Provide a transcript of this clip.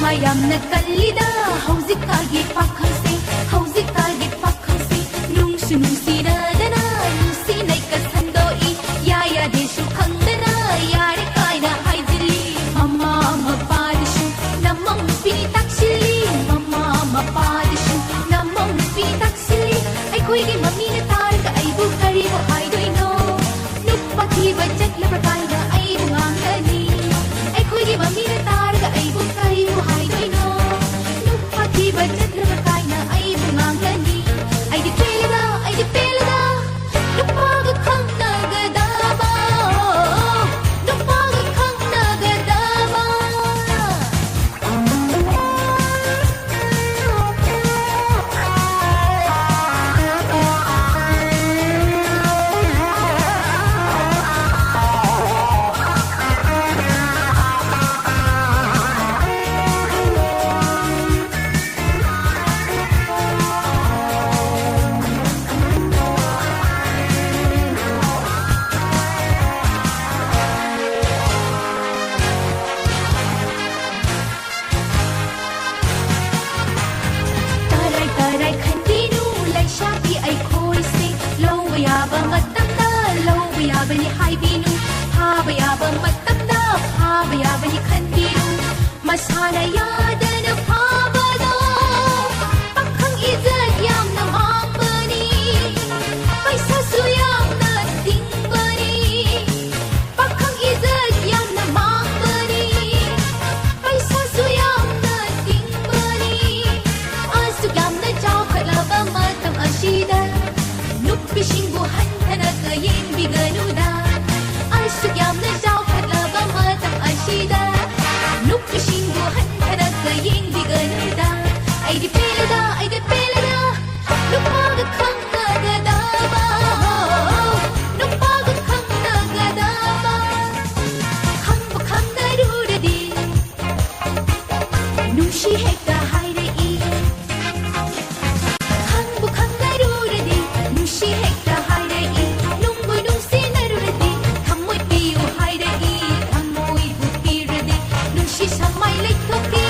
ꯃꯌꯥꯝꯅ ꯀꯜꯂꯤꯗ ꯍꯧꯖꯤꯛꯀꯥꯟꯒꯤ ꯄꯥꯈꯪꯁꯤꯡ ꯍꯧꯖꯤꯛꯀꯥꯟꯒꯤ ꯄꯥꯈꯪꯁꯤꯡ ꯅꯨꯡꯁꯨ ꯅꯨꯡꯁꯤꯅꯗꯅ ꯅꯨꯡꯁꯤꯅꯩꯀ ꯁꯟꯗꯣꯛꯏ ꯌꯥꯗꯦꯁꯨ ꯈꯪꯗꯅ ꯌꯥꯔꯦ ꯀꯥꯏꯅ ꯍꯥꯏꯖꯤꯜꯂꯤ ꯃꯃꯥ ꯃꯄꯥꯗꯁꯨ ꯅꯃꯧ ꯅꯨꯄꯤꯅꯤ ꯇꯛꯁꯤꯜꯂꯤ ꯃꯃꯥ ꯃꯄꯥꯗꯁꯨ ꯅꯃꯧ ꯅꯨꯄꯤꯅꯤ ꯇꯛꯁꯤꯜꯂꯤ ꯑꯩꯈꯣꯏꯒꯤ ꯃꯃꯤꯅ ꯇꯥꯔꯒ ꯑꯩꯕꯨ ꯀꯔꯤꯕꯨ ꯍꯥꯏꯗꯣꯏꯅꯣ ꯅꯨꯄꯥ ꯊꯤꯕ ꯆꯠꯂꯕ ꯀꯥꯏꯅ ꯑꯩꯕꯨ ꯉꯥꯡꯒꯅꯤ ꯑꯩꯈꯣꯏꯒꯤ ꯃꯃꯤꯅ ꯇꯥꯔꯒ ꯑꯩꯕꯨ ꯀꯔꯤꯕꯨ ꯍꯥꯏꯗꯣꯏꯅꯣ ꯅꯨꯄꯥ ꯊꯤꯕ ꯆꯠꯂꯕ ꯀꯥꯏꯅ ꯑꯩꯕꯨ ꯉꯥꯡꯒꯅꯤ ꯑꯩꯗꯤ ꯄꯦꯜꯂꯦꯗ ꯅꯨꯄꯥꯒ ꯈꯪꯅꯒꯗꯕ ꯅꯨꯄꯥꯒ ꯈꯪꯅꯒꯗꯕ ꯇꯔꯥꯏ ꯈꯟꯕꯤꯅꯨ ꯂꯩꯁꯥꯕꯤ ꯑꯩꯈꯣꯏꯁꯦ ꯂꯧꯕ ꯌꯥꯕ ꯃꯇꯝꯗ ꯂꯧꯕ ꯌꯥꯕꯅꯤ ꯍꯥꯏꯕꯤꯅꯨ ꯐꯥꯕ ꯌꯥꯕ ꯃꯇꯝꯗ ꯐꯥꯕ ꯌꯥꯕꯅꯤ ꯈꯟꯕꯤꯅꯨ ꯃꯁꯥꯅ ꯌꯥꯗꯅ ꯐꯥꯕꯗꯣ ꯄꯥꯈꯪ ꯏꯖꯠ ꯌꯥꯝꯅ ꯃꯥꯡꯕꯅꯤ ꯄꯩꯁꯥꯁꯨ ꯌꯥꯝꯅ ꯇꯤꯡꯕꯅꯤ ꯄꯥꯈꯪ ꯏꯖꯠ ꯌꯥꯝꯅ ꯃꯥꯡꯕꯅꯤ ꯄꯩꯁꯥꯁꯨ ꯌꯥꯝꯅ ꯇꯤꯡꯕꯅꯤ ꯑꯁꯨꯛ ꯌꯥꯝꯅ ꯆꯥꯎꯈꯠꯂꯕ ꯃꯇꯝ ꯑꯁꯤꯗ ꯅꯨꯄꯤꯁꯤꯡꯕꯨ ꯍꯟꯊꯅꯒ ꯌꯦꯡꯕꯤꯒꯅꯨꯗ ꯑꯁꯨꯛ ꯌꯥꯝꯅ ꯆꯥꯎꯈꯠꯂꯕ ꯃꯇꯝ ꯑꯁꯤꯗ ꯅꯨꯄꯤꯁꯤꯡꯕꯨ ꯍꯟꯊꯅꯒ ꯌꯦꯡꯕꯤꯒꯅꯨꯗ ꯑꯩꯗꯤ ꯄꯦꯜꯂꯦꯗ ꯅꯨꯄꯥꯒ ꯈꯪꯅꯒꯗꯕ ꯅꯨꯄꯥꯒ ꯈꯪꯅꯒꯗꯕ ꯈꯪꯕ ꯈꯪꯅꯔꯨꯔꯗꯤ ꯅꯨꯡꯁꯤ ꯍꯦꯛꯇ ꯍꯥꯏꯔꯛꯏ ꯈꯪꯕꯨ ꯈꯪꯅꯔꯨꯔꯗꯤ ꯅꯨꯡꯁꯤ ꯍꯦꯛꯇ ꯍꯥꯏꯔꯛꯏ ꯅꯨꯡꯕꯨ ꯅꯨꯡꯁꯤꯅꯔꯨꯔꯗꯤ ꯊꯝꯃꯣꯏ ꯄꯤꯌꯨ ꯍꯥꯏꯔꯛꯏ ꯊꯝꯃꯣꯏꯕꯨ ꯄꯤꯔꯗꯤ ꯅꯨꯡꯁꯤ ꯁꯃꯥꯏ ꯂꯩꯊꯣꯛꯈꯤ